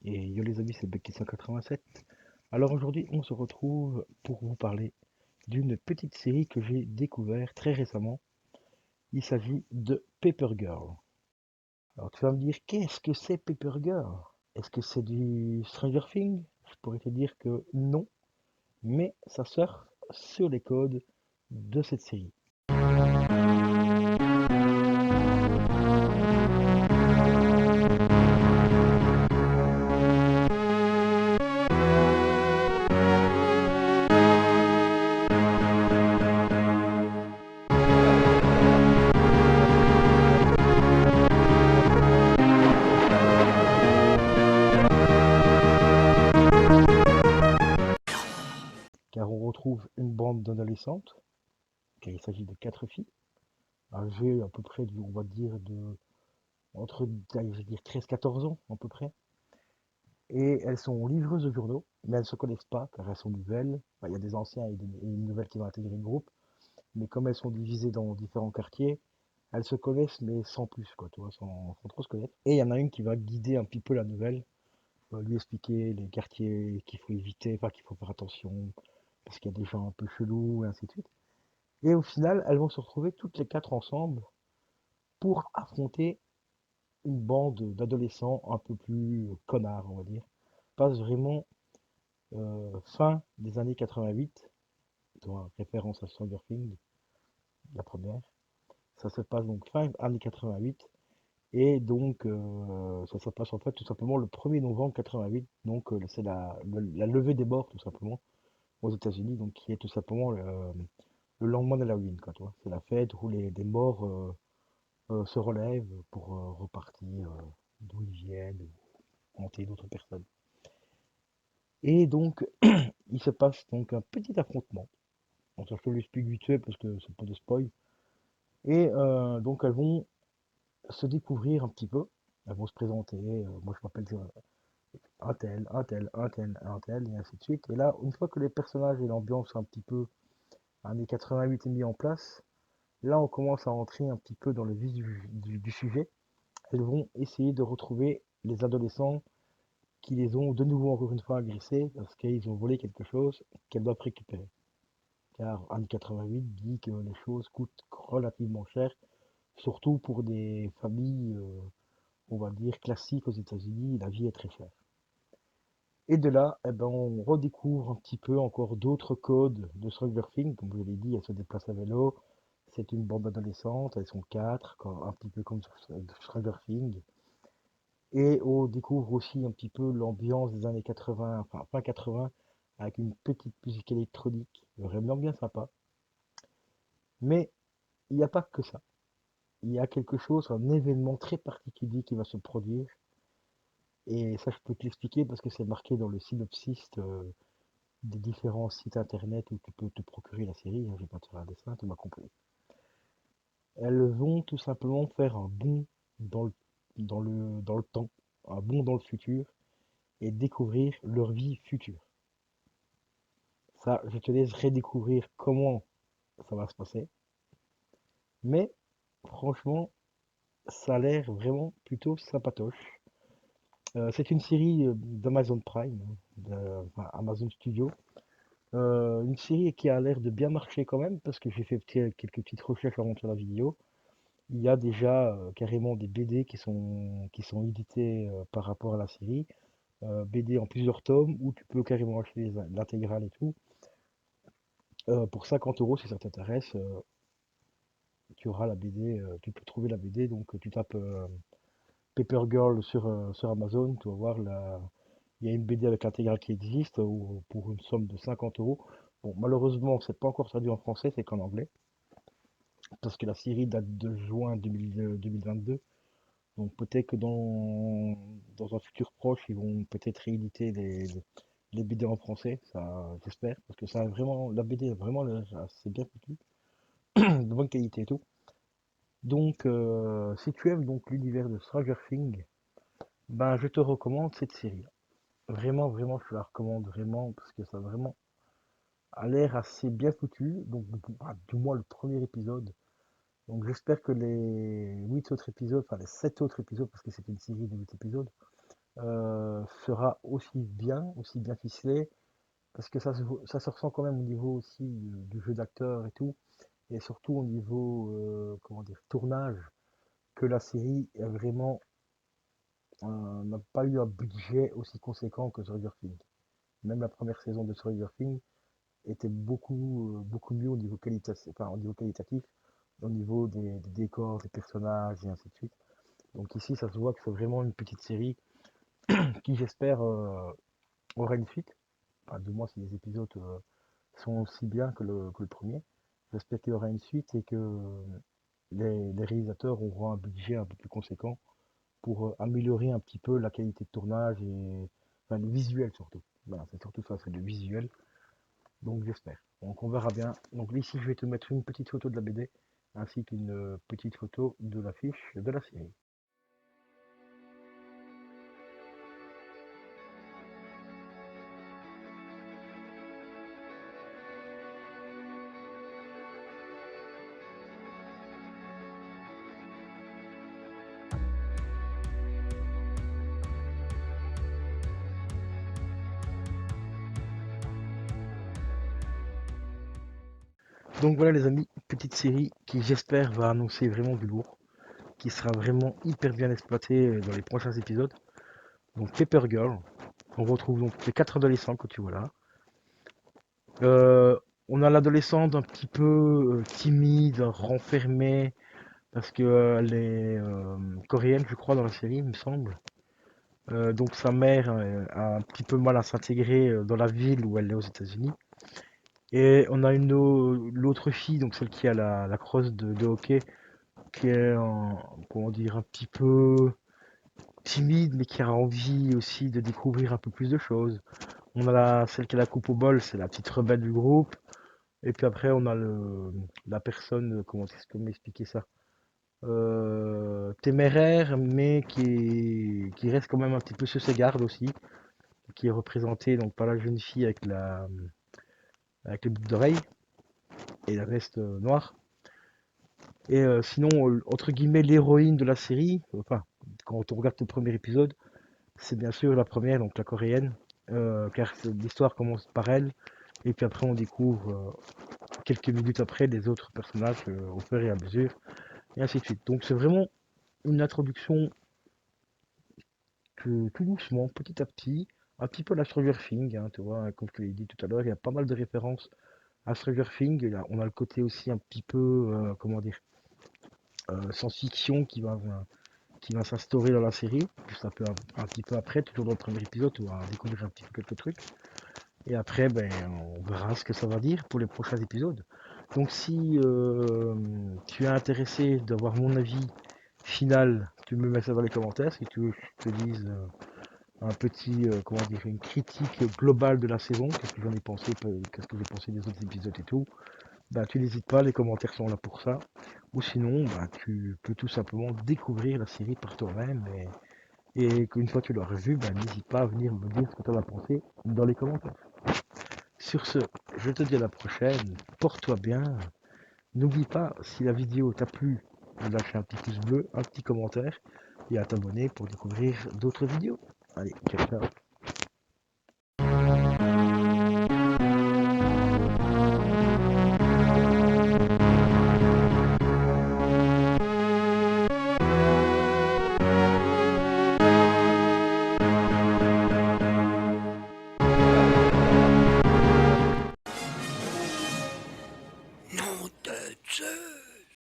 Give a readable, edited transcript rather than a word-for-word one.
Et yo les amis, c'est Becky 187. Alors aujourd'hui, on se retrouve pour vous parler d'une petite série que j'ai découvert très récemment. Il s'agit de Paper Girl. Alors tu vas me dire, qu'est-ce que c'est Paper Girl? Est-ce que c'est du Stranger Things? Je pourrais te dire que non, mais ça surfe sur les codes de cette série. Car on retrouve une bande d'adolescentes, car il s'agit de 4 filles, âgées à peu près, on va dire, entre allez, je vais dire 13-14 ans à peu près. Et elles sont livreuses de journaux, mais elles ne se connaissent pas car elles sont nouvelles. Enfin, il y a des anciens et une nouvelle qui vont intégrer le groupe. Mais comme elles sont divisées dans différents quartiers, elles se connaissent mais sans plus, quoi, tu vois, sans trop se connaître. Et il y en a une qui va guider un petit peu la nouvelle, lui expliquer les quartiers qu'il faut éviter, enfin qu'il faut faire attention, parce qu'il y a des gens un peu chelous, et ainsi de suite. Et au final, elles vont se retrouver toutes les 4 ensemble pour affronter une bande d'adolescents un peu plus connards, on va dire. Passe vraiment fin des années 88, dont référence à Stranger Things, la première. Ça se passe donc fin années 88, et donc ça se passe en fait tout simplement le 1er novembre 88, donc c'est la levée des morts tout simplement aux États-Unis, donc qui est tout simplement le lendemain d'Halloween, quoi, tu vois. C'est la fête où des morts se relèvent pour repartir d'où ils viennent, ou hanter d'autres personnes. Et donc, il se passe donc un petit affrontement. Donc, ça, je te l'explique vite fait parce que c'est pas de spoil. Et donc, elles vont se découvrir un petit peu. Elles vont se présenter. Moi, je m'appelle un tel, un tel, un tel, un tel, et ainsi de suite. Et là, une fois que les personnages et l'ambiance un petit peu années 88 est mis en place, là, on commence à entrer un petit peu dans le vif du sujet. Elles vont essayer de retrouver les adolescents qui les ont de nouveau encore une fois agressés parce qu'ils ont volé quelque chose qu'elles doivent récupérer. Car années 88 dit que les choses coûtent relativement cher, surtout pour des familles, on va dire, classiques aux États-Unis, la vie est très chère. Et de là, eh ben, on redécouvre un petit peu encore d'autres codes de Stranger Things. Comme je l'ai dit, elles se déplacent à vélo. C'est une bande d'adolescentes, elles sont 4, un petit peu comme Stranger Things. Et on découvre aussi un petit peu l'ambiance des années 80, enfin fin 80, avec une petite musique électronique vraiment bien sympa. Mais il n'y a pas que ça. Il y a quelque chose, un événement très particulier qui va se produire. Et ça, je peux te l'expliquer parce que c'est marqué dans le synopsis des différents sites internet où tu peux te procurer la série. Hein, je vais pas te faire un dessin, tu m'as compris. Elles vont tout simplement faire un bond dans dans le temps, un bond dans le futur et découvrir leur vie future. Ça, je te laisse redécouvrir comment ça va se passer. Mais franchement, ça a l'air vraiment plutôt sympatoche. C'est une série d'Amazon Prime, hein, enfin, Amazon Studio. Une série qui a l'air de bien marcher quand même, parce que j'ai fait quelques petites recherches avant de faire la vidéo. Il y a déjà carrément des BD qui sont édités par rapport à la série. BD en plusieurs tomes, où tu peux carrément acheter l'intégrale et tout. Pour 50 euros, si ça t'intéresse, tu auras la BD, tu peux trouver la BD. Donc tu tapes Paper Girl sur Amazon, tu vas voir il y a une BD avec l'intégrale qui existe pour une somme de 50 euros. Bon, malheureusement, c'est pas encore traduit en français, c'est qu'en anglais, parce que la série date de juin 2022. Donc peut-être que dans un futur proche, ils vont peut-être rééditer les BD en français, ça j'espère, parce que ça a vraiment, la BD est vraiment c'est bien foutu, de bonne qualité et tout. Donc si tu aimes donc l'univers de Stranger Things, ben je te recommande cette série. Vraiment, vraiment, je te la recommande vraiment parce que ça vraiment a l'air assez bien foutu. Donc, du moins le premier épisode. Donc, j'espère que les 8 autres épisodes, enfin les 7 autres épisodes, parce que c'est une série de 8 épisodes, sera aussi bien ficelé, parce que ça se ressent quand même au niveau aussi du jeu d'acteur et tout, et surtout au niveau, comment dire, tournage, que la série est vraiment, n'a pas eu un budget aussi conséquent que Stranger Things. Même la première saison de Stranger Things était beaucoup mieux au niveau enfin, au niveau qualitatif, au niveau des décors, des personnages et ainsi de suite. Donc ici, ça se voit que c'est vraiment une petite série qui, j'espère, aura une suite. Enfin, du moins si les épisodes sont aussi bien que le premier. J'espère qu'il y aura une suite et que les réalisateurs auront un budget un peu plus conséquent pour améliorer un petit peu la qualité de tournage et enfin, le visuel surtout. Voilà, c'est surtout ça, c'est le visuel. Donc j'espère. Donc on verra bien. Donc ici je vais te mettre une petite photo de la BD ainsi qu'une petite photo de l'affiche de la série. Donc voilà les amis, petite série qui j'espère va annoncer vraiment du lourd, qui sera vraiment hyper bien exploitée dans les prochains épisodes. Donc Paper Girl, on retrouve donc les quatre adolescents que tu vois là. Euh, on a l'adolescente un petit peu timide, renfermée, parce que elle est coréenne je crois dans la série il me semble. Donc sa mère a un petit peu mal à s'intégrer dans la ville où elle est aux États-Unis. Et on a l'autre fille, donc celle qui a la crosse de hockey, qui est comment dire, un petit peu timide, mais qui a envie aussi de découvrir un peu plus de choses. On a celle qui a la coupe au bol, c'est la petite rebelle du groupe. Et puis après, on a la personne, comment expliquer ça? Téméraire, mais qui reste quand même un petit peu sur ses gardes aussi, qui est représentée donc par la jeune fille avec les boucles d'oreilles et la veste noire. Et sinon, entre guillemets, l'héroïne de la série, enfin, quand on regarde le premier épisode, c'est bien sûr la première, donc la coréenne, car l'histoire commence par elle, et puis après on découvre quelques minutes après les autres personnages au fur et à mesure, et ainsi de suite. Donc c'est vraiment une introduction que tout doucement, petit à petit, un petit peu la Stranger Things, hein, tu vois, hein, comme je te l'ai dit tout à l'heure, il y a pas mal de références à Stranger Things. On a le côté aussi un petit peu, comment dire, science-fiction qui va s'instaurer dans la série, juste un petit peu après, toujours dans le premier épisode, on va découvrir un petit peu quelques trucs. Et après, ben, on verra ce que ça va dire pour les prochains épisodes. Donc si tu es intéressé d'avoir mon avis final, tu me mets ça dans les commentaires. Si tu veux que je te dise un petit, comment dire, une critique globale de la saison, qu'est-ce que j'en ai pensé, qu'est-ce que j'ai pensé des autres épisodes et tout, bah, tu n'hésites pas, les commentaires sont là pour ça. Ou sinon, bah, tu peux tout simplement découvrir la série par toi-même et qu'une fois que tu l'auras vu, bah, n'hésite pas à venir me dire ce que tu en as pensé dans les commentaires. Sur ce, je te dis à la prochaine, porte-toi bien. N'oublie pas, si la vidéo t'a plu, de lâcher un petit pouce bleu, un petit commentaire et à t'abonner pour découvrir d'autres vidéos. Allez, ciao ciao. Nom de Dieu!